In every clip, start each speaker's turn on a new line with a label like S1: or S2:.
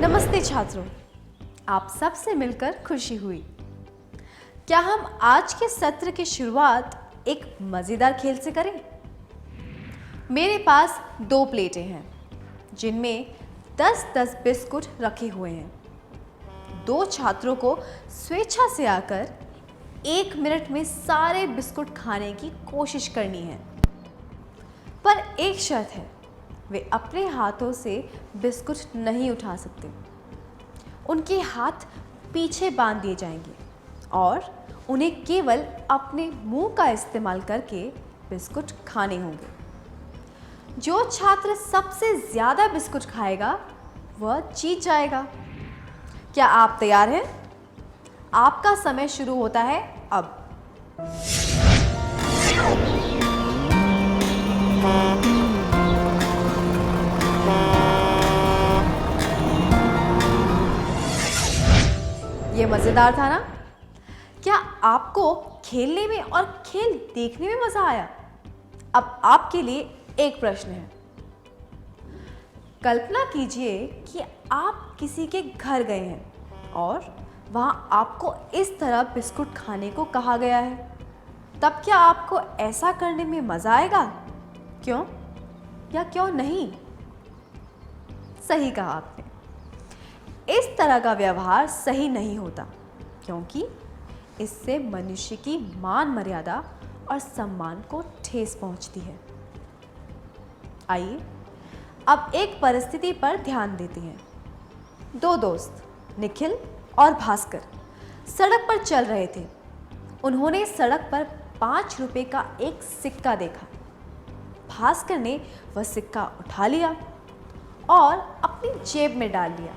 S1: नमस्ते छात्रों, आप सबसे मिलकर खुशी हुई। क्या हम आज के सत्र की शुरुआत एक मजेदार खेल से करें? मेरे पास 2 प्लेटें हैं जिनमें 10-10 बिस्कुट रखे हुए हैं। 2 छात्रों को स्वेच्छा से आकर 1 मिनट में सारे बिस्कुट खाने की कोशिश करनी है, पर एक शर्त है, वे अपने हाथों से बिस्कुट नहीं उठा सकते। उनके हाथ पीछे बांध दिए जाएंगे और उन्हें केवल अपने मुंह का इस्तेमाल करके बिस्कुट खाने होंगे। जो छात्र सबसे ज़्यादा बिस्कुट खाएगा वह जीत जाएगा। क्या आप तैयार हैं? आपका समय शुरू होता है अब। ये मजेदार था ना? क्या आपको खेलने में और खेल देखने में मजा आया? अब आपके लिए एक प्रश्न है। कल्पना कीजिए कि आप किसी के घर गए हैं और वहां आपको इस तरह बिस्कुट खाने को कहा गया है। तब क्या आपको ऐसा करने में मजा आएगा? क्यों या क्यों नहीं? सही कहा आपने। इस तरह का व्यवहार सही नहीं होता, क्योंकि इससे मनुष्य की मान मर्यादा और सम्मान को ठेस पहुंचती है। आइए अब एक परिस्थिति पर ध्यान देते हैं। 2 दोस्त निखिल और भास्कर सड़क पर चल रहे थे। उन्होंने सड़क पर 5 रुपए का एक सिक्का देखा। भास्कर ने वह सिक्का उठा लिया और अपनी जेब में डाल लिया।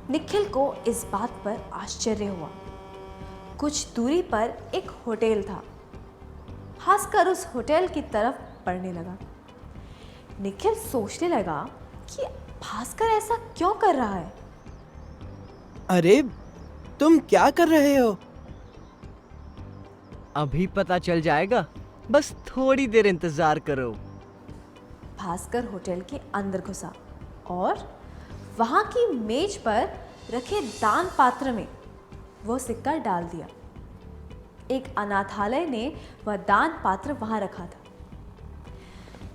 S1: निखिल को इस बात पर आश्चर्य हुआ। कुछ दूरी पर एक होटल था। भास्कर उस होटल की तरफ बढ़ने लगा। निखिल सोचने लगा कि भास्कर ऐसा क्यों कर रहा है।
S2: अरे, तुम क्या कर रहे हो?
S3: अभी पता चल जाएगा, बस थोड़ी देर इंतजार करो।
S1: भास्कर होटल के अंदर घुसा और वहां की मेज पर रखे दान पात्र में वह सिक्का डाल दिया। एक अनाथालय ने वह दान पात्र वहां रखा था।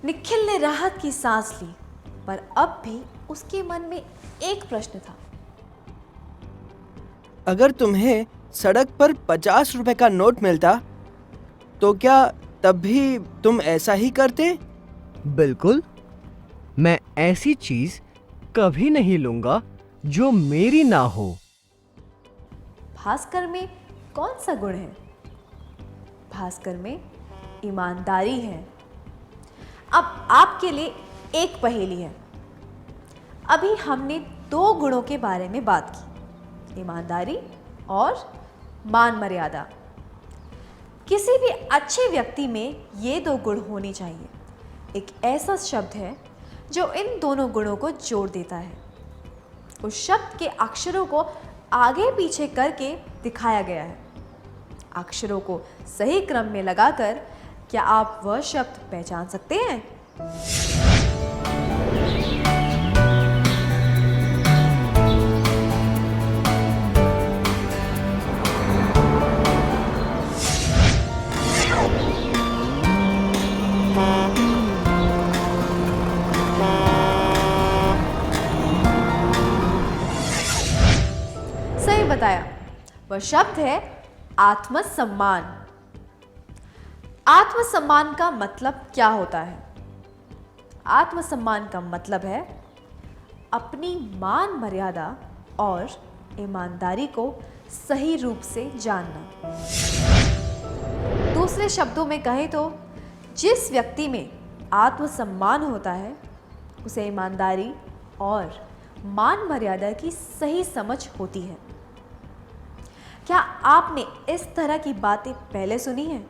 S1: निखिल ने राहत की सांस ली, पर अब भी उसके मन में एक प्रश्न था।
S2: अगर तुम्हें सड़क पर 50 रुपए का नोट मिलता तो क्या तब भी तुम ऐसा ही करते?
S3: बिल्कुल, मैं ऐसी चीज कभी नहीं लूंगा जो मेरी ना हो।
S1: भास्कर में कौन सा गुण है? भास्कर में ईमानदारी है। अब आपके लिए एक पहेली है। अभी हमने 2 गुणों के बारे में बात की, ईमानदारी और मान मर्यादा। किसी भी अच्छे व्यक्ति में ये 2 गुण होने चाहिए। एक ऐसा शब्द है जो इन दोनों गुणों को जोड़ देता है। उस शब्द के अक्षरों को आगे पीछे करके दिखाया गया है। अक्षरों को सही क्रम में लगाकर क्या आप वह शब्द पहचान सकते हैं? सही बताया। वह शब्द है आत्मसम्मान। आत्मसम्मान का मतलब क्या होता है? आत्मसम्मान का मतलब है अपनी मान मर्यादा और ईमानदारी को सही रूप से जानना। दूसरे शब्दों में कहें तो जिस व्यक्ति में आत्मसम्मान होता है उसे ईमानदारी और मान मर्यादा की सही समझ होती है। क्या आपने इस तरह की बातें पहले सुनी हैं?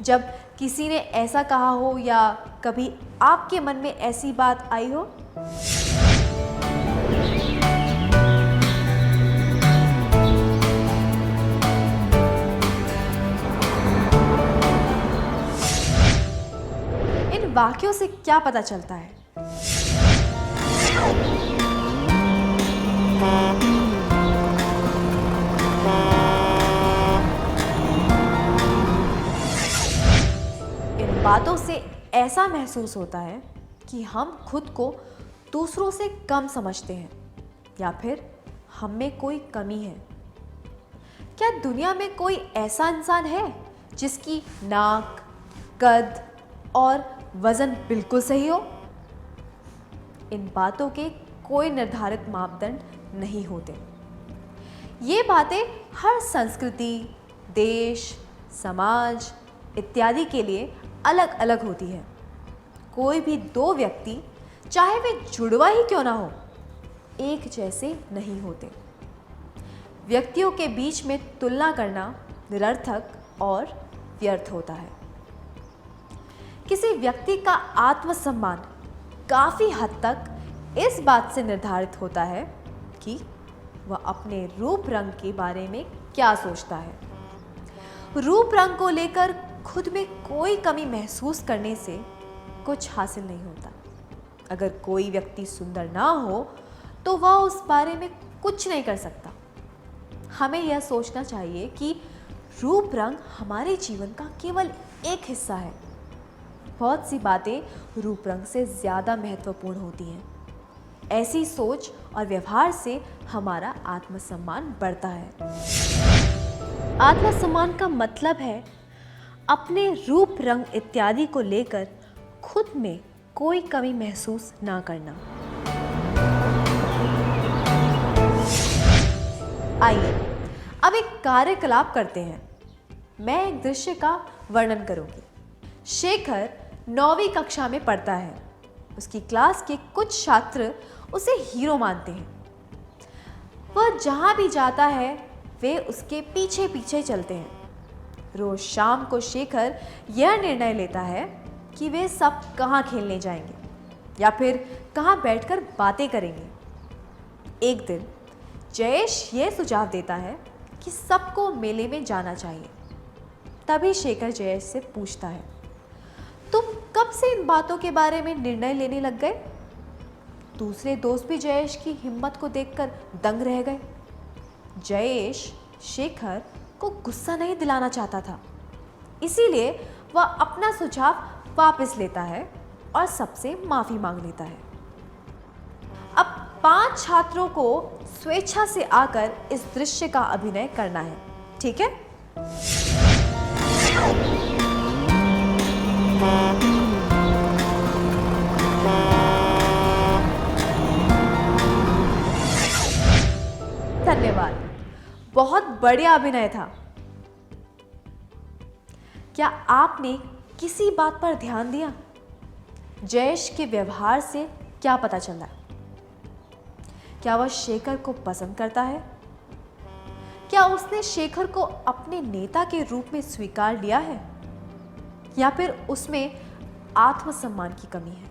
S1: जब किसी ने ऐसा कहा हो या कभी आपके मन में ऐसी बात आई हो? वाक्यों से क्या पता चलता है? इन बातों से ऐसा महसूस होता है कि हम खुद को दूसरों से कम समझते हैं या फिर हम में कोई कमी है। क्या दुनिया में कोई ऐसा इंसान है जिसकी नाक, कद और वजन बिल्कुल सही हो? इन बातों के कोई निर्धारित मापदंड नहीं होते। ये बातें हर संस्कृति, देश, समाज इत्यादि के लिए अलग अलग होती है। कोई भी दो व्यक्ति, चाहे वे जुड़वा ही क्यों ना हो, एक जैसे नहीं होते। व्यक्तियों के बीच में तुलना करना निरर्थक और व्यर्थ होता है। किसी व्यक्ति का आत्मसम्मान काफ़ी हद तक इस बात से निर्धारित होता है कि वह अपने रूप रंग के बारे में क्या सोचता है। रूप रंग को लेकर खुद में कोई कमी महसूस करने से कुछ हासिल नहीं होता। अगर कोई व्यक्ति सुंदर ना हो तो वह उस बारे में कुछ नहीं कर सकता। हमें यह सोचना चाहिए कि रूप रंग हमारे जीवन का केवल एक हिस्सा है। बहुत सी बातें रूप रंग से ज़्यादा महत्वपूर्ण होती हैं। ऐसी सोच और व्यवहार से हमारा आत्मसम्मान बढ़ता है। आत्मसम्मान का मतलब है अपने रूप रंग इत्यादि को लेकर खुद में कोई कमी महसूस ना करना। आइए अब एक कार्यकलाप करते हैं। मैं एक दृश्य का वर्णन करूंगी। शेखर 9वीं कक्षा में पढ़ता है। उसकी क्लास के कुछ छात्र उसे हीरो मानते हैं। वह जहां भी जाता है वे उसके पीछे पीछे चलते हैं। रोज शाम को शेखर यह निर्णय लेता है कि वे सब कहाँ खेलने जाएंगे या फिर कहाँ बैठकर बातें करेंगे। एक दिन जयेश यह सुझाव देता है कि सबको मेले में जाना चाहिए। तभी शेखर जयेश से पूछता है, तुम कब से इन बातों के बारे में निर्णय लेने लग गए? दूसरे दोस्त भी जयेश की हिम्मत को देखकर दंग रह गए। जयेश शेखर को गुस्सा नहीं दिलाना चाहता था, इसीलिए वह अपना सुझाव वापस लेता है और सबसे माफी मांग लेता है। अब 5 छात्रों को स्वेच्छा से आकर इस दृश्य का अभिनय करना है, ठीक है? धन्यवाद, बहुत बढ़िया अभिनय था। क्या आपने किसी बात पर ध्यान दिया? जयेश के व्यवहार से क्या पता चला? क्या वह शेखर को पसंद करता है? क्या उसने शेखर को अपने नेता के रूप में स्वीकार लिया है या फिर उसमें आत्मसम्मान की कमी है?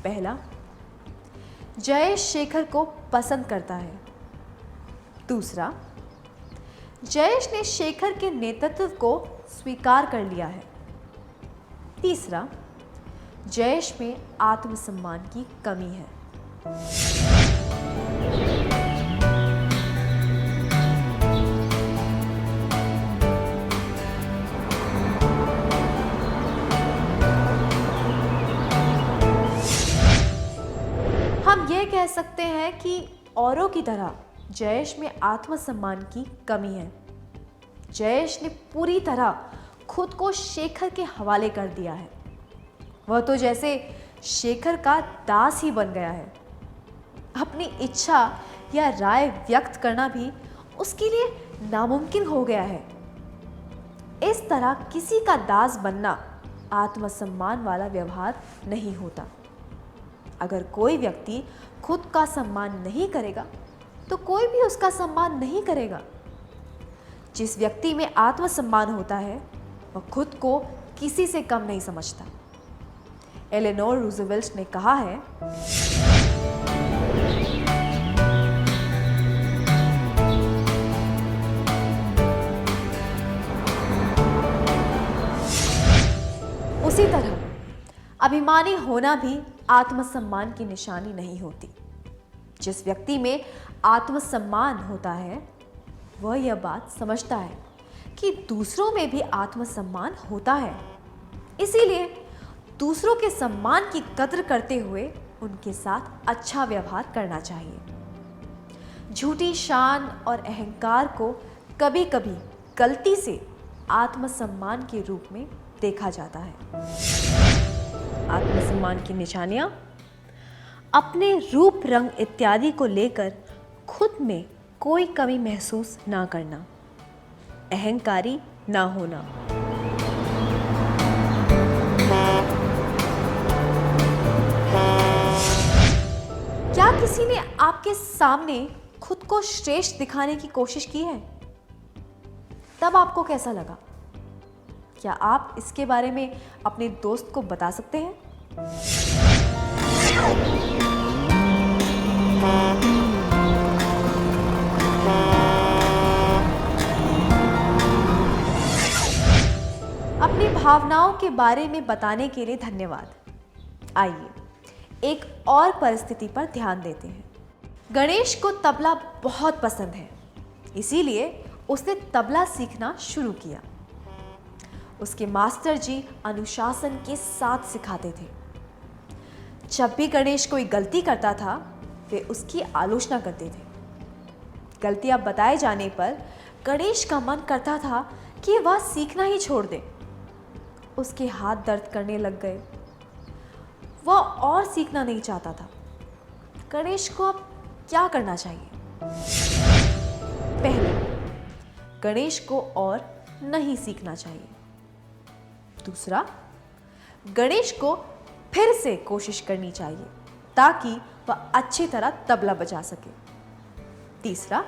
S1: पहला, जयेश शेखर को पसंद करता है। दूसरा, जयेश ने शेखर के नेतृत्व को स्वीकार कर लिया है। तीसरा, जयेश में आत्मसम्मान की कमी है। हम ये कह सकते हैं कि औरों की तरह जयेश में आत्मसम्मान की कमी है। जयेश ने पूरी तरह खुद को शेखर के हवाले कर दिया है। वह तो जैसे शेखर का दास ही बन गया है। अपनी इच्छा या राय व्यक्त करना भी उसके लिए नामुमकिन हो गया है। इस तरह किसी का दास बनना आत्मसम्मान वाला व्यवहार नहीं होता। अगर कोई व्यक्ति खुद का सम्मान नहीं करेगा तो कोई भी उसका सम्मान नहीं करेगा। जिस व्यक्ति में आत्मसम्मान होता है वह खुद को किसी से कम नहीं समझता। एलेनोर रूजवेल्ट ने कहा है, उसी तरह अभिमानी होना भी आत्मसम्मान की निशानी नहीं होती। जिस व्यक्ति में आत्मसम्मान होता है वह यह बात समझता है कि दूसरों में भी आत्मसम्मान होता है, इसीलिए दूसरों के सम्मान की कद्र करते हुए उनके साथ अच्छा व्यवहार करना चाहिए। झूठी शान और अहंकार को कभी कभी गलती से आत्मसम्मान के रूप में देखा जाता है। आत्मसम्मान की निशानियां: अपने रूप रंग इत्यादि को लेकर खुद में कोई कमी महसूस ना करना, अहंकारी ना होना, क्या किसी ने आपके सामने खुद को श्रेष्ठ दिखाने की कोशिश की है? तब आपको कैसा लगा? क्या आप इसके बारे में अपने दोस्त को बता सकते हैं? अपनी भावनाओं के बारे में बताने के लिए धन्यवाद। आइए एक और परिस्थिति पर ध्यान देते हैं। गणेश को तबला बहुत पसंद है, इसीलिए उसने तबला सीखना शुरू किया। उसके मास्टर जी अनुशासन के साथ सिखाते थे। जब भी गणेश कोई गलती करता था वे उसकी आलोचना करते थे। गलतियां बताए जाने पर गणेश का मन करता था कि वह सीखना ही छोड़ दे। उसके हाथ दर्द करने लग गए। वह और सीखना नहीं चाहता था। गणेश को अब क्या करना चाहिए? पहले, गणेश को और नहीं सीखना चाहिए। दूसरा, गणेश को फिर से कोशिश करनी चाहिए ताकि वह अच्छी तरह तबला बजा सके। तीसरा,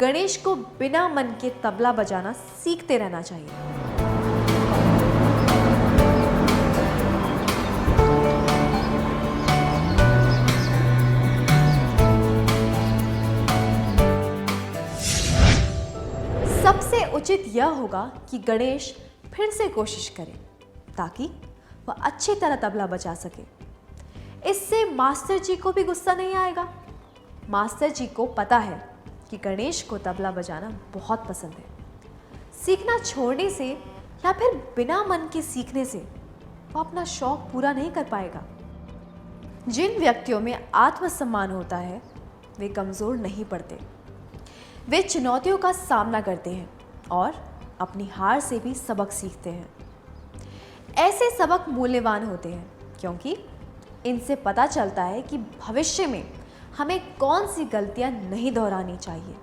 S1: गणेश को बिना मन के तबला बजाना सीखते रहना चाहिए। सबसे उचित यह होगा कि गणेश फिर से कोशिश करे ताकि वह अच्छी तरह तबला बजा सके। इससे मास्टर जी को भी गुस्सा नहीं आएगा। मास्टर जी को पता है कि गणेश को तबला बजाना बहुत पसंद है। सीखना छोड़ने से या फिर बिना मन के सीखने से वह अपना शौक पूरा नहीं कर पाएगा। जिन व्यक्तियों में आत्मसम्मान होता है वे कमज़ोर नहीं पड़ते। वे चुनौतियों का सामना करते हैं और अपनी हार से भी सबक सीखते हैं। ऐसे सबक मूल्यवान होते हैं क्योंकि इनसे पता चलता है कि भविष्य में हमें कौन सी गलतियां नहीं दोहरानी चाहिए।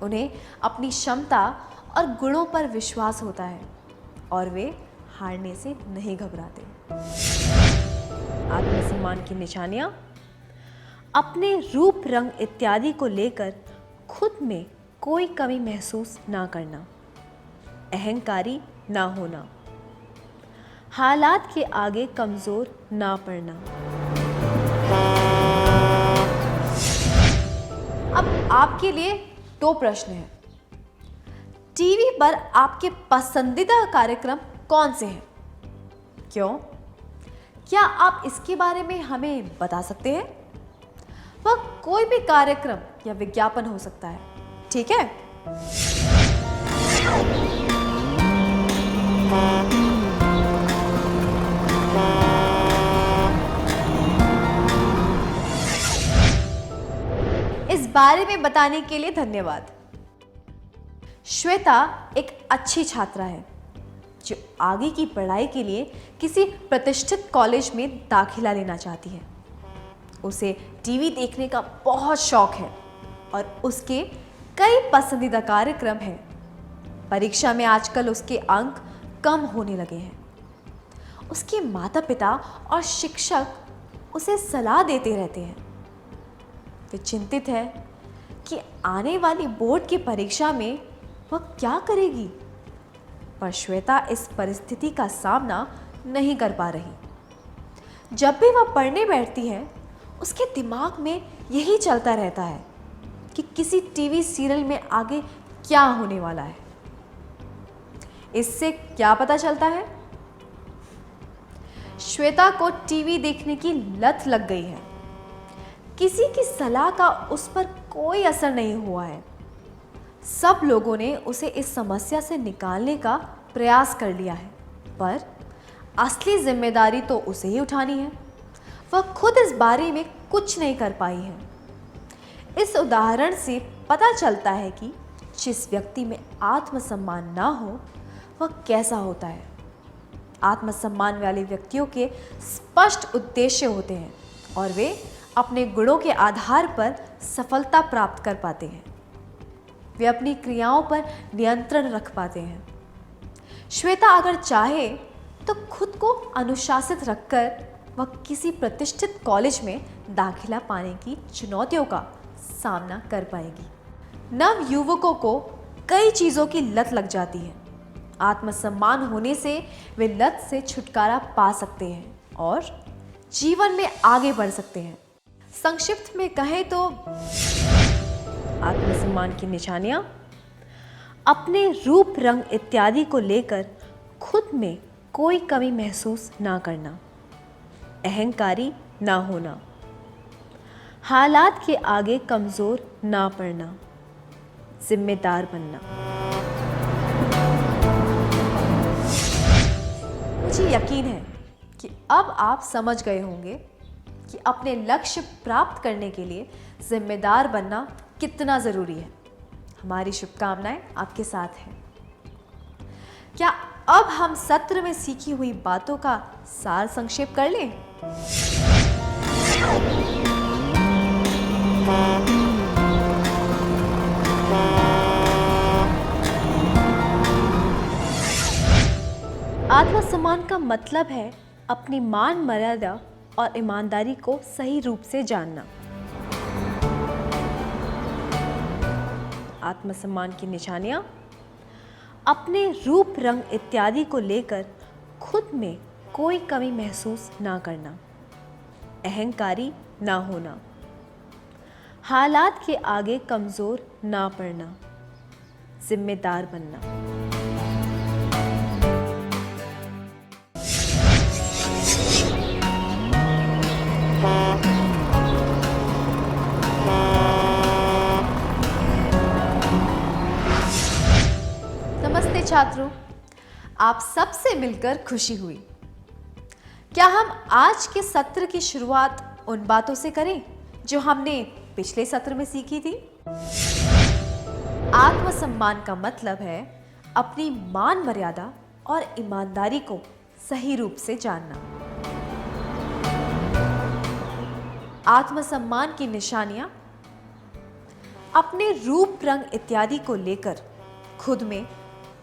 S1: उन्हें अपनी क्षमता और गुणों पर विश्वास होता है और वे हारने से नहीं घबराते। आत्मसम्मान की निशानियां: अपने रूप रंग इत्यादि को लेकर खुद में कोई कमी महसूस ना करना, अहंकारी ना होना, हालात के आगे कमजोर ना पड़ना। अब आपके लिए 2 प्रश्न हैं। टीवी पर आपके पसंदीदा कार्यक्रम कौन से हैं? क्यों? क्या आप इसके बारे में हमें बता सकते हैं? वह कोई भी कार्यक्रम या विज्ञापन हो सकता है, ठीक है? इस बारे में बताने के लिए धन्यवाद। श्वेता एक अच्छी छात्रा है जो आगे की पढ़ाई के लिए किसी प्रतिष्ठित कॉलेज में दाखिला लेना चाहती है। उसे टीवी देखने का बहुत शौक है और उसके कई पसंदीदा कार्यक्रम हैं। परीक्षा में आजकल उसके अंक कम होने लगे हैं। उसके माता पिता और शिक्षक उसे सलाह देते रहते हैं। वे चिंतित है कि आने वाली बोर्ड की परीक्षा में वह क्या करेगी, पर श्वेता इस परिस्थिति का सामना नहीं कर पा रही। जब भी वह पढ़ने बैठती है उसके दिमाग में यही चलता रहता है कि किसी टीवी सीरियल में आगे क्या होने वाला है। इससे क्या पता चलता है? श्वेता को टीवी देखने की लत लग गई है। किसी की सलाह का उस पर कोई असर नहीं हुआ है। सब लोगों ने उसे इस समस्या से निकालने का प्रयास कर लिया है, पर असली जिम्मेदारी तो उसे ही उठानी है। वह खुद इस बारे में कुछ नहीं कर पाई है। इस उदाहरण से पता चलता है कि जिस व्यक्ति में आत्मसम्मान ना हो वह कैसा होता है। आत्मसम्मान वाले व्यक्तियों के स्पष्ट उद्देश्य होते हैं और वे अपने गुणों के आधार पर सफलता प्राप्त कर पाते हैं। वे अपनी क्रियाओं पर नियंत्रण रख पाते हैं। श्वेता अगर चाहे तो खुद को अनुशासित रखकर वह किसी प्रतिष्ठित कॉलेज में दाखिला पाने की चुनौतियों का सामना कर पाएगी। नव युवकों को कई चीज़ों की लत लग जाती है। आत्मसम्मान होने से वे लत से छुटकारा पा सकते हैं और जीवन में आगे बढ़ सकते हैं। संक्षिप्त में कहें तो आत्मसम्मान की निशानियां: अपने रूप, रंग इत्यादि को लेकर खुद में कोई कमी महसूस ना करना, अहंकारी ना होना, हालात के आगे कमज़ोर ना पड़ना, जिम्मेदार बनना। मुझे यकीन है कि अब आप समझ गए होंगे कि अपने लक्ष्य प्राप्त करने के लिए जिम्मेदार बनना कितना ज़रूरी है। हमारी शुभकामनाएं आपके साथ हैं। क्या अब हम सत्र में सीखी हुई बातों का सार संक्षेप कर लें? आत्मसम्मान का मतलब है अपनी मान मर्यादा और ईमानदारी को सही रूप से जानना। आत्मसम्मान की निशानियां: अपने रूप, रंग इत्यादि को लेकर खुद में कोई कमी महसूस ना करना, अहंकारी ना होना, हालात के आगे कमज़ोर ना पड़ना, जिम्मेदार बनना। नमस्ते छात्रों, आप सबसे मिलकर खुशी हुई। क्या हम आज के सत्र की शुरुआत उन बातों से करें जो हमने पिछले सत्र में सीखी थी? आत्मसम्मान का मतलब है अपनी मान मर्यादा और ईमानदारी को सही रूप से जानना। आत्मसम्मान की निशानियां: अपने रूप, रंग इत्यादि को लेकर खुद में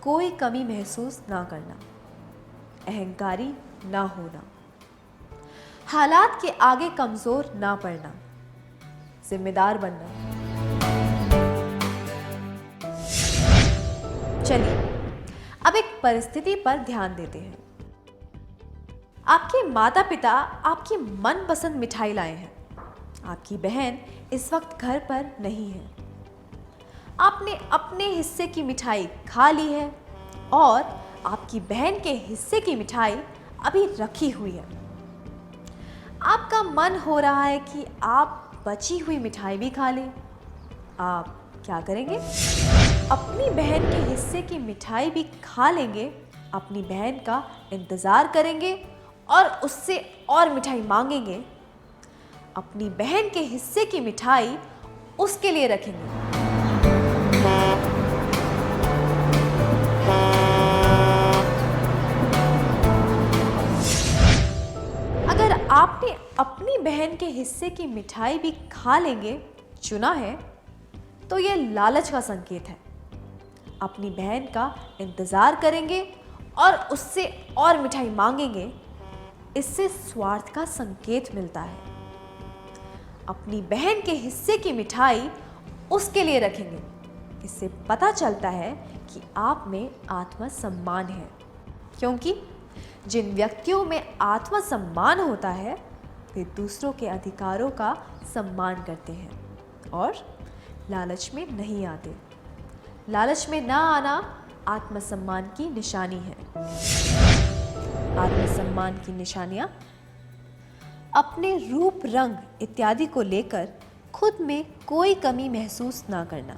S1: कोई कमी महसूस ना करना, अहंकारी ना होना, हालात के आगे कमजोर ना पड़ना, जिम्मेदार बनना। चलिए अब एक परिस्थिति पर ध्यान देते हैं। आपके माता पिता आपकी मनपसंद मिठाई लाए हैं। आपकी बहन इस वक्त घर पर नहीं है। आपने अपने हिस्से की मिठाई खा ली है और आपकी बहन के हिस्से की मिठाई अभी रखी हुई है। आपका मन हो रहा है कि आप बची हुई मिठाई भी खा लें। आप क्या करेंगे? अपनी बहन के हिस्से की मिठाई भी खा लेंगे, अपनी बहन का इंतज़ार करेंगे और उससे और मिठाई मांगेंगे। अपनी बहन के हिस्से की मिठाई उसके लिए रखेंगे। अगर आपने अपनी बहन के हिस्से की मिठाई भी खा लेंगे चुना है, तो यह लालच का संकेत है। अपनी बहन का इंतज़ार करेंगे और उससे और मिठाई मांगेंगे, इससे स्वार्थ का संकेत मिलता है। अपनी बहन के हिस्से की मिठाई उसके लिए रखेंगे, इससे पता चलता है कि आप में आत्मसम्मान है। क्योंकि जिन व्यक्तियों में आत्मसम्मान होता है वे दूसरों के अधिकारों का सम्मान करते हैं और लालच में नहीं आते। लालच में ना आना आत्मसम्मान की निशानी है। आत्मसम्मान की निशानियां, अपने रूप रंग इत्यादि को लेकर खुद में कोई कमी महसूस ना करना,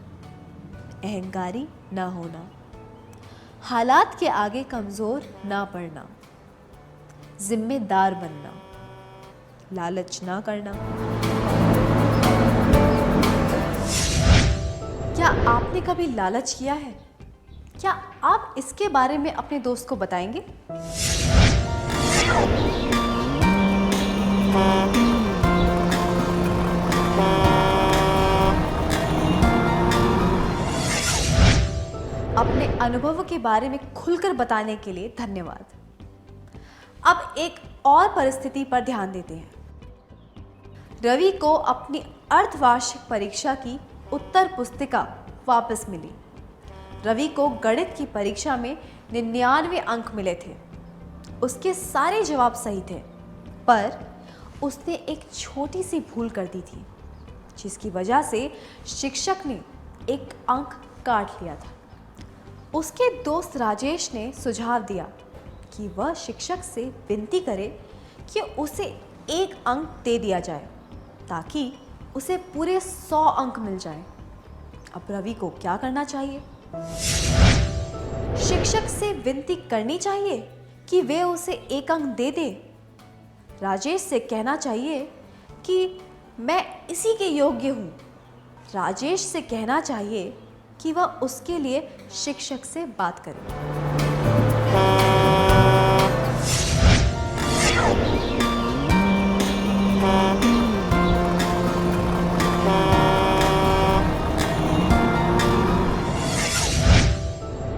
S1: अहंकारी ना होना, हालात के आगे कमजोर ना पड़ना, जिम्मेदार बनना, लालच ना करना। क्या आपने कभी लालच किया है? क्या आप इसके बारे में अपने दोस्त को बताएंगे? अपने अनुभवों के बारे में खुलकर बताने के लिए धन्यवाद। अब एक और परिस्थिति पर ध्यान देते हैं। रवि को अपनी अर्धवार्षिक परीक्षा की उत्तर पुस्तिका वापस मिली। रवि को गणित की परीक्षा में 99 अंक मिले थे। उसके सारे जवाब सही थे, पर उसने एक छोटी सी भूल कर दी थी, जिसकी वजह से शिक्षक ने एक अंक काट लिया था। उसके दोस्त राजेश ने सुझाव दिया कि वह शिक्षक से विनती करे कि उसे 1 अंक दे दिया जाए, ताकि उसे पूरे 100 अंक मिल जाए। अब रवि को क्या करना चाहिए? शिक्षक से विनती करनी चाहिए कि वे उसे 1 अंक दे दे। राजेश से कहना चाहिए कि मैं इसी के योग्य हूँ। राजेश से कहना चाहिए कि वह उसके लिए शिक्षक से बात करे।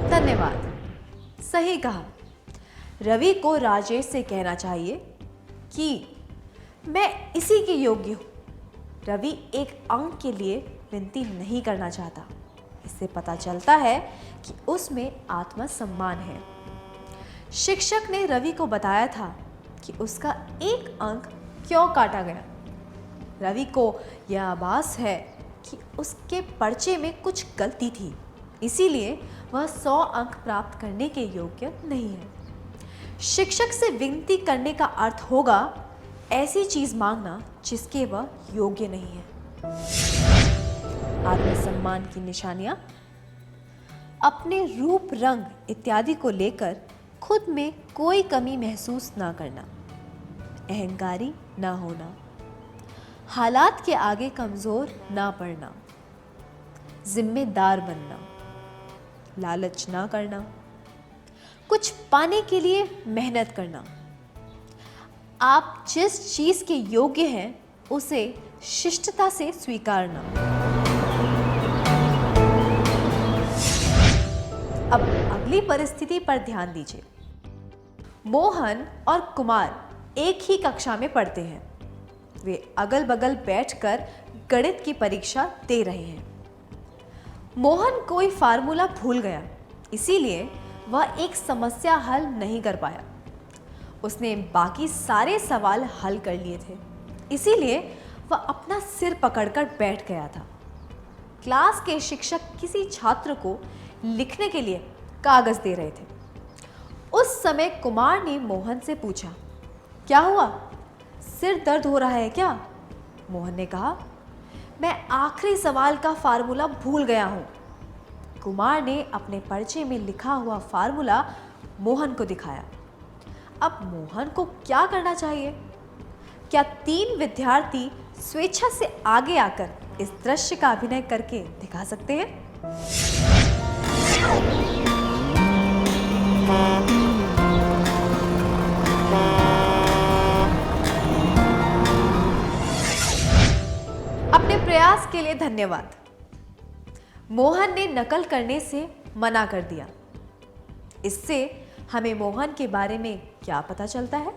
S1: धन्यवाद, सही कहा। रवि को राजेश से कहना चाहिए कि मैं इसी के योग्य हूँ। रवि 1 अंक के लिए विनती नहीं करना चाहता। इससे पता चलता है कि उसमें आत्मसम्मान है। शिक्षक ने रवि को बताया था कि उसका 1 अंक क्यों काटा गया। रवि को यह आभास है कि उसके पर्चे में कुछ गलती थी, इसीलिए वह 100 अंक प्राप्त करने के योग्य नहीं है। शिक्षक से विनती करने का अर्थ होगा ऐसी चीज मांगना जिसके वह योग्य नहीं है। आत्मसम्मान की निशानियां, अपने रूप रंग इत्यादि को लेकर खुद में कोई कमी महसूस ना करना, अहंकारी ना होना, हालात के आगे कमजोर ना पड़ना, जिम्मेदार बनना, लालच ना करना, कुछ पाने के लिए मेहनत करना। आप जिस चीज के योग्य हैं उसे शिष्टता से स्वीकारना। अब अगली परिस्थिति पर ध्यान दीजिए। मोहन और कुमार एक ही कक्षा में पढ़ते हैं। वे अगल बगल बैठकर गणित की परीक्षा दे रहे हैं। मोहन कोई फार्मूला भूल गया, इसीलिए वह एक समस्या हल नहीं कर पाया। उसने बाकी सारे सवाल हल कर लिए थे, इसीलिए वह अपना सिर पकड़कर बैठ गया था। क्लास के शिक्षक किसी छात्र को लिखने के लिए कागज दे रहे थे। उस समय कुमार ने मोहन से पूछा, क्या हुआ? सिर दर्द हो रहा है क्या? मोहन ने कहा, मैं आखिरी सवाल का फार्मूला भूल गया हूं। कुमार ने अपने पर्चे में लिखा हुआ फार्मूला मोहन को दिखाया। अब मोहन को क्या करना चाहिए? क्या 3 विद्यार्थी स्वेच्छा से आगे आकर इस दृश्य का अभिनय करके दिखा सकते हैं? अपने प्रयास के लिए धन्यवाद। मोहन ने नकल करने से मना कर दिया। इससे हमें मोहन के बारे में क्या पता चलता है?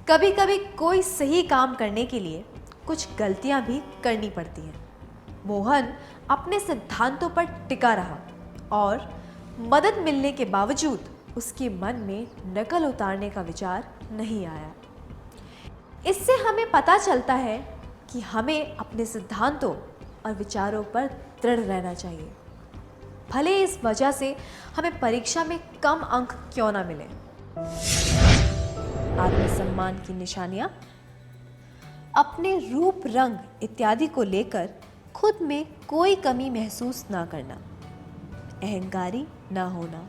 S1: कभी कभी कोई सही काम करने के लिए कुछ गलतियां भी करनी पड़ती हैं। मोहन अपने सिद्धांतों पर टिका रहा और मदद मिलने के बावजूद उसके मन में नकल उतारने का विचार नहीं आया। इससे हमें पता चलता है कि हमें अपने सिद्धांतों और विचारों पर दृढ़ रहना चाहिए, भले इस वजह से हमें परीक्षा में कम अंक क्यों ना मिले। आत्मसम्मान की निशानियां, अपने रूप रंग इत्यादि को लेकर खुद में कोई कमी महसूस ना करना, अहंकारी ना होना,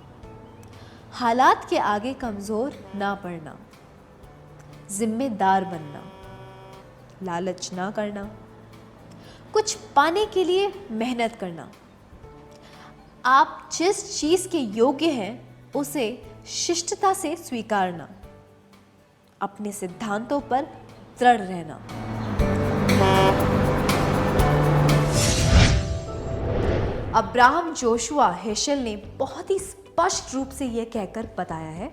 S1: हालात के आगे कमजोर ना पड़ना, जिम्मेदार बनना, लालच ना करना, कुछ पाने के लिए मेहनत करना, आप जिस चीज के योग्य हैं उसे शिष्टता से स्वीकारना, अपने सिद्धांतों पर दृढ़ रहना। अब्राहम जोशुआ हेशेल ने बहुत ही स्पष्ट रूप से यह कहकर बताया है,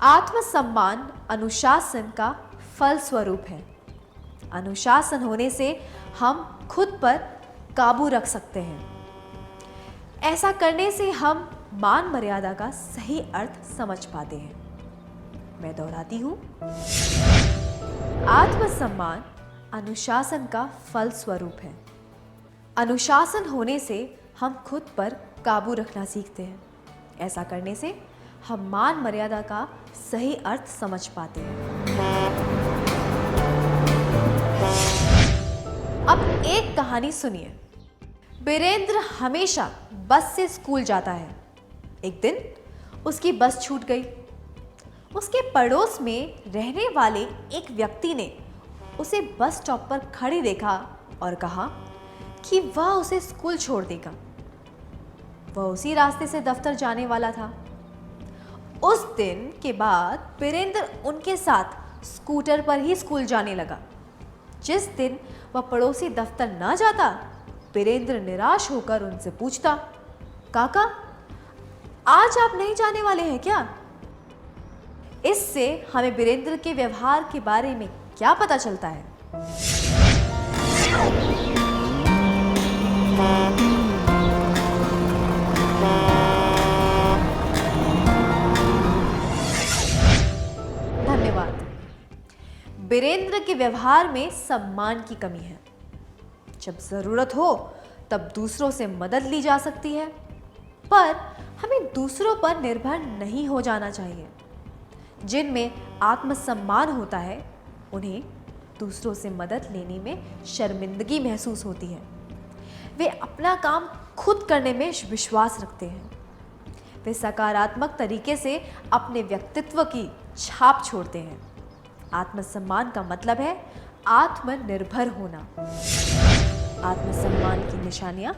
S1: आत्मसम्मान अनुशासन का फल स्वरूप है। अनुशासन होने से हम खुद पर काबू रख सकते हैं। ऐसा करने से हम मान मर्यादा का सही अर्थ समझ पाते हैं। मैं दोहराती हूं, आत्मसम्मान अनुशासन का फल स्वरूप है। अनुशासन होने से हम खुद पर काबू रखना सीखते हैं। ऐसा करने से हम मान मर्यादा का सही अर्थ समझ पाते हैं। अब एक कहानी सुनिए। बीरेंद्र हमेशा बस से स्कूल जाता है। एक दिन उसकी बस छूट गई। उसके पड़ोस में रहने वाले एक व्यक्ति ने उसे बस स्टॉप पर खड़ी देखा और कहा कि वह उसे स्कूल छोड़ देगा। वह उसी रास्ते से दफ्तर जाने वाला था। उस दिन के बाद बीरेंद्र उनके साथ स्कूटर पर ही स्कूल जाने लगा। जिस दिन वह पड़ोसी दफ्तर न जाता, बीरेंद्र निराश होकर उनसे पूछता, काका, आज आप नहीं जाने वाले हैं क्या? इससे हमें बीरेंद्र के व्यवहार के बारे में क्या पता चलता है? धन्यवाद। बीरेंद्र के व्यवहार में सम्मान की कमी है। जब जरूरत हो तब दूसरों से मदद ली जा सकती है, पर हमें दूसरों पर निर्भर नहीं हो जाना चाहिए। जिनमें आत्मसम्मान होता है उन्हें दूसरों से मदद लेने में शर्मिंदगी महसूस होती है। वे अपना काम खुद करने में विश्वास रखते हैं। वे सकारात्मक तरीके से अपने व्यक्तित्व की छाप छोड़ते हैं। आत्मसम्मान का मतलब है आत्मनिर्भर होना। आत्मसम्मान की निशानियां,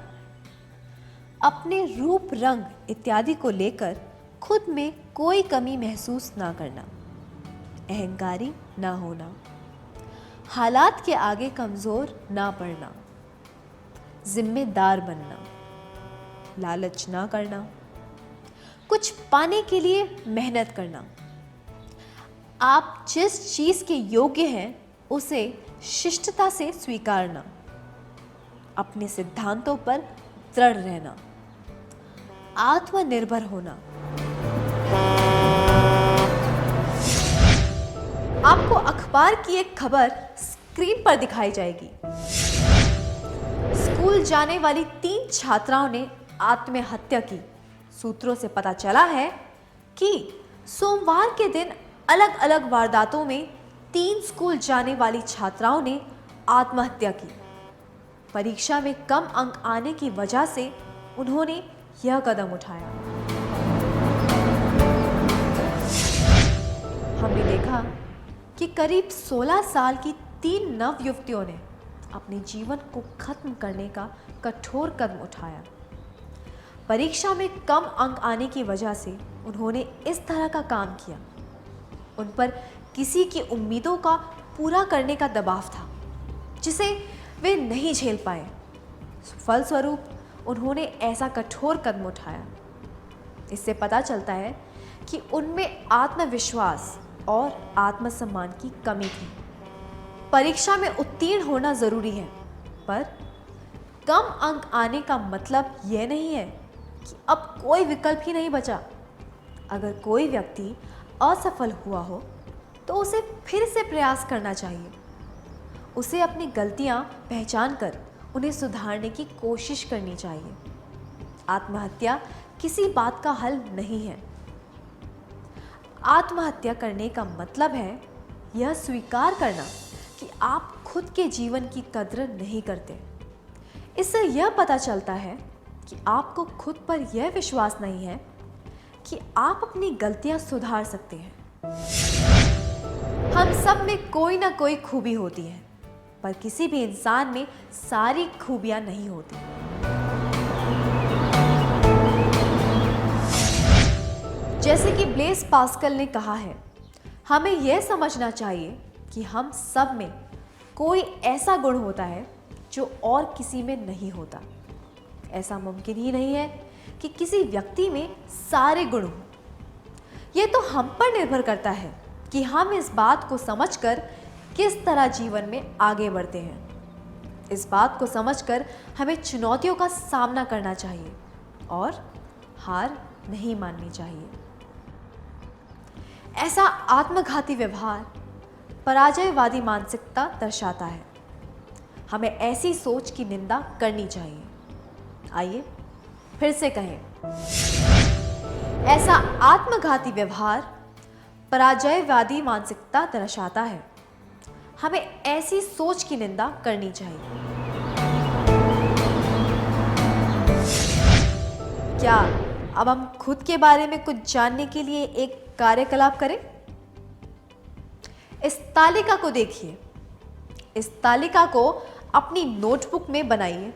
S1: अपने रूप रंग इत्यादि को लेकर खुद में कोई कमी महसूस ना करना, अहंकारी ना होना, हालात के आगे कमजोर ना पड़ना, जिम्मेदार बनना, लालच ना करना, कुछ पाने के लिए मेहनत करना, आप जिस चीज के योग्य हैं उसे शिष्टता से स्वीकारना, अपने सिद्धांतों पर दृढ़ रहना, आत्मनिर्भर होना। आपको अखबार की एक खबर स्क्रीन पर दिखाई जाएगी। स्कूल जाने वाली 3 छात्राओं ने आत्महत्या की। सूत्रों से पता चला है कि सोमवार के दिन अलग अलग वारदातों में 3 स्कूल जाने वाली छात्राओं ने आत्महत्या की। परीक्षा में कम अंक आने की वजह से उन्होंने यह कदम उठाया। हमने देखा कि करीब 16 साल की 3 नव युवतियों ने अपने जीवन को खत्म करने का कठोर कदम उठाया। परीक्षा में कम अंक आने की वजह से उन्होंने इस तरह का काम किया। उन पर किसी की उम्मीदों का पूरा करने का दबाव था जिसे वे नहीं झेल पाए। फलस्वरूप उन्होंने ऐसा कठोर कदम उठाया। इससे पता चलता है कि उनमें आत्मविश्वास और आत्मसम्मान की कमी थी। परीक्षा में उत्तीर्ण होना जरूरी है, पर कम अंक आने का मतलब यह नहीं है कि अब कोई विकल्प ही नहीं बचा। अगर कोई व्यक्ति असफल हुआ हो तो उसे फिर से प्रयास करना चाहिए। उसे अपनी गलतियां पहचान कर उन्हें सुधारने की कोशिश करनी चाहिए। आत्महत्या किसी बात का हल नहीं है। आत्महत्या करने का मतलब है यह स्वीकार करना कि आप खुद के जीवन की कद्र नहीं करते। इससे यह पता चलता है कि आपको खुद पर यह विश्वास नहीं है कि आप अपनी गलतियां सुधार सकते हैं। हम सब में कोई ना कोई खूबी होती है, पर किसी भी इंसान में सारी खूबियां नहीं होती। जैसे कि ब्लेस पास्कल ने कहा है, हमें यह समझना चाहिए कि हम सब में कोई ऐसा गुण होता है जो और किसी में नहीं होता। ऐसा मुमकिन ही नहीं है कि किसी व्यक्ति में सारे गुण हों। यह तो हम पर निर्भर करता है कि हम इस बात को समझकर किस तरह जीवन में आगे बढ़ते हैं। इस बात को समझकर हमें चुनौतियों का सामना करना चाहिए और हार नहीं माननी चाहिए। ऐसा आत्मघाती व्यवहार पराजयवादी मानसिकता दर्शाता है। हमें ऐसी सोच की निंदा करनी चाहिए। आइए फिर से कहें, ऐसा आत्मघाती व्यवहार पराजयवादी मानसिकता दर्शाता है। हमें ऐसी सोच की निंदा करनी चाहिए। क्या अब हम खुद के बारे में कुछ जानने के लिए एक कार्यकलाप करें? इस तालिका को देखिए। इस तालिका को अपनी नोटबुक में बनाइए।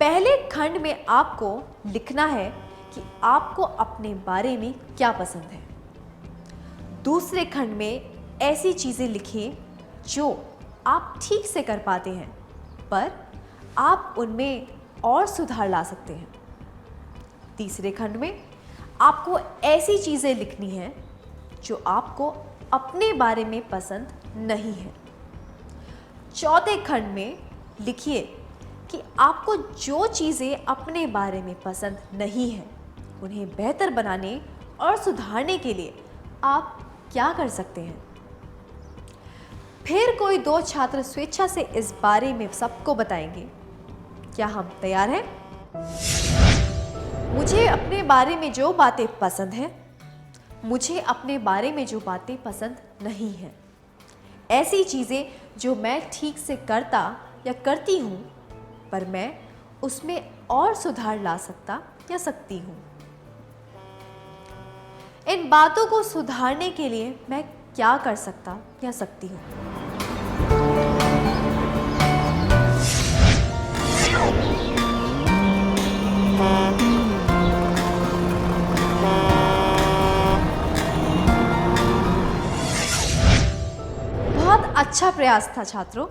S1: पहले खंड में आपको लिखना है कि आपको अपने बारे में क्या पसंद है। दूसरे खंड में ऐसी चीजें लिखिए जो आप ठीक से कर पाते हैं, पर आप उनमें और सुधार ला सकते हैं। तीसरे खंड में आपको ऐसी चीजें लिखनी है जो आपको अपने बारे में पसंद नहीं है। चौथे खंड में लिखिए कि आपको जो चीजें अपने बारे में पसंद नहीं है, उन्हें बेहतर बनाने और सुधारने के लिए आप क्या कर सकते हैं। फिर कोई 2 छात्र स्वेच्छा से इस बारे में सबको बताएंगे। क्या हम तैयार हैं? मुझे अपने बारे में जो बातें पसंद हैं, मुझे अपने बारे में जो बातें पसंद नहीं हैं, ऐसी चीजें जो मैं ठीक से करता या करती हूं, पर मैं उसमें और सुधार ला सकता या सकती हूं। इन बातों को सुधारने के लिए मैं क्या कर सकता या सकती हूं। बहुत अच्छा प्रयास था छात्रों।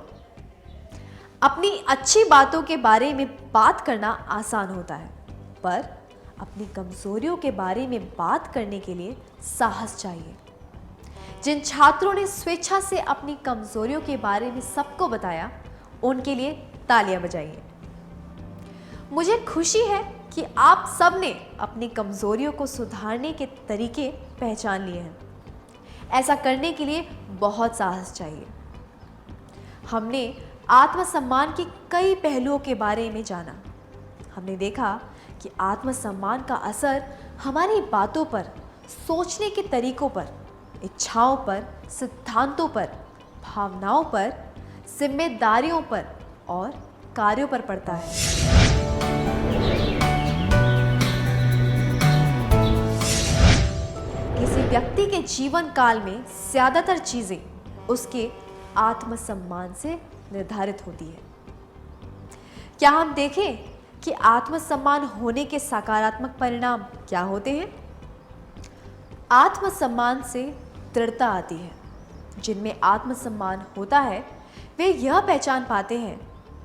S1: अपनी अच्छी बातों के बारे में बात करना आसान होता है, पर अपनी कमजोरियों के बारे में बात करने के लिए साहस चाहिए। जिन छात्रों ने स्वेच्छा से अपनी कमजोरियों के बारे में सबको बताया, उनके लिए तालियां बजाइए। मुझे खुशी है कि आप सबने अपनी कमजोरियों को सुधारने के तरीके पहचान लिए हैं। ऐसा करने के लिए बहुत साहस चाहिए। हमने आत्मसम्मान के कई पहलुओं के बारे में जाना। हमने देखा कि आत्मसम्मान का असर हमारी बातों पर, सोचने के तरीकों पर, इच्छाओं पर, सिद्धांतों पर, भावनाओं पर, जिम्मेदारियों पर और कार्यों पर पड़ता है। किसी व्यक्ति के जीवन काल में ज्यादातर चीजें उसके आत्मसम्मान से निर्धारित होती है। क्या हम देखें कि आत्मसम्मान होने के सकारात्मक परिणाम क्या होते हैं? आत्मसम्मान से दृढ़ता आती है। जिनमें आत्मसम्मान होता है, वे यह पहचान पाते हैं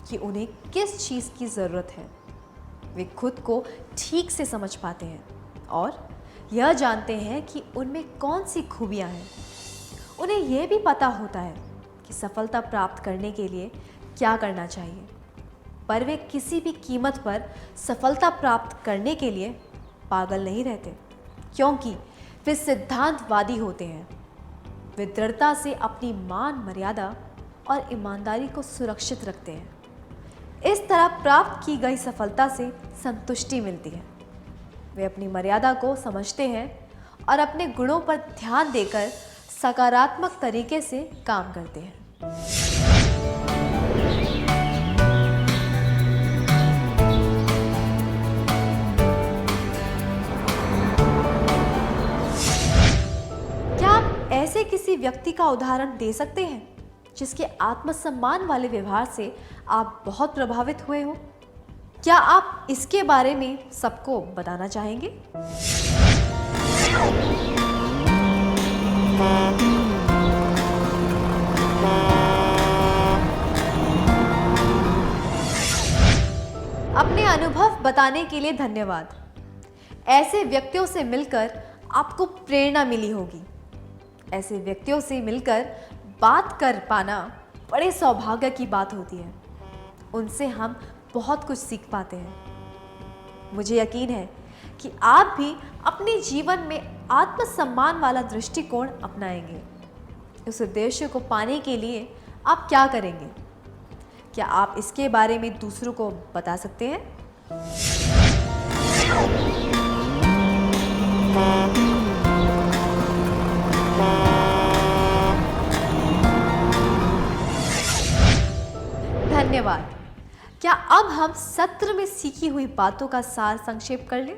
S1: कि उन्हें किस चीज़ की ज़रूरत है। वे खुद को ठीक से समझ पाते हैं और यह जानते हैं कि उनमें कौन सी खूबियाँ हैं। उन्हें यह भी पता होता है कि सफलता प्राप्त करने के लिए क्या करना चाहिए, पर वे किसी भी कीमत पर सफलता प्राप्त करने के लिए पागल नहीं रहते, क्योंकि वे सिद्धांतवादी होते हैं। वे दृढ़ता से अपनी मान मर्यादा और ईमानदारी को सुरक्षित रखते हैं। इस तरह प्राप्त की गई सफलता से संतुष्टि मिलती है। वे अपनी मर्यादा को समझते हैं और अपने गुणों पर ध्यान देकर सकारात्मक तरीके से काम करते हैं। क्या आप ऐसे किसी व्यक्ति का उदाहरण दे सकते हैं जिसके आत्मसम्मान वाले व्यवहार से आप बहुत प्रभावित हुए हो? क्या आप इसके बारे में सबको बताना चाहेंगे? अपने अनुभव बताने के लिए धन्यवाद। ऐसे व्यक्तियों से मिलकर आपको प्रेरणा मिली होगी। ऐसे व्यक्तियों से मिलकर बात कर पाना बड़े सौभाग्य की बात होती है। उनसे हम बहुत कुछ सीख पाते हैं। मुझे यकीन है कि आप भी अपने जीवन में आत्मसम्मान वाला दृष्टिकोण अपनाएंगे। उस उद्देश्य को पाने के लिए आप क्या करेंगे? क्या आप इसके बारे में दूसरों को बता सकते हैं? धन्यवाद। क्या अब हम सत्र में सीखी हुई बातों का सार संक्षेप कर लें?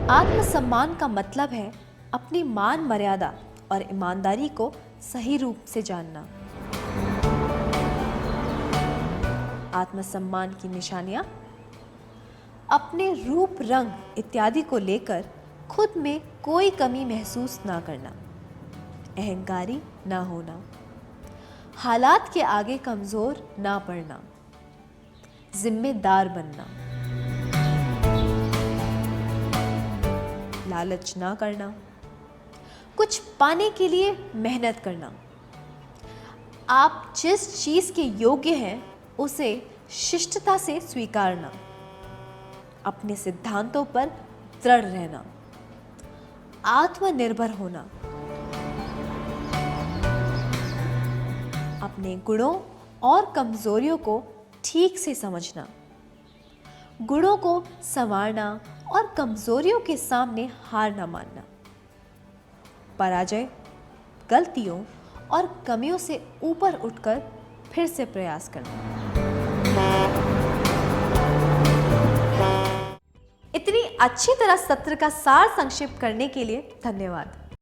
S1: आत्मसम्मान का मतलब है अपनी मान मर्यादा और ईमानदारी को सही रूप से जानना। आत्मसम्मान की निशानियां: अपने रूप, रंग इत्यादि को लेकर खुद में कोई कमी महसूस ना करना, अहंकारी ना होना, हालात के आगे कमजोर ना पड़ना, जिम्मेदार बनना, लालच ना करना, कुछ पाने के लिए मेहनत करना, आप जिस चीज के योग्य हैं उसे शिष्टता से स्वीकारना, अपने सिद्धांतों पर दृढ़ रहना, आत्मनिर्भर होना, अपने गुणों और कमजोरियों को ठीक से समझना, गुणों को संवारना और कमजोरियों के सामने हार न मानना, पराजय, गलतियों और कमियों से ऊपर उठकर फिर से प्रयास करना। इतनी अच्छी तरह सत्र का सार संक्षिप्त करने के लिए धन्यवाद।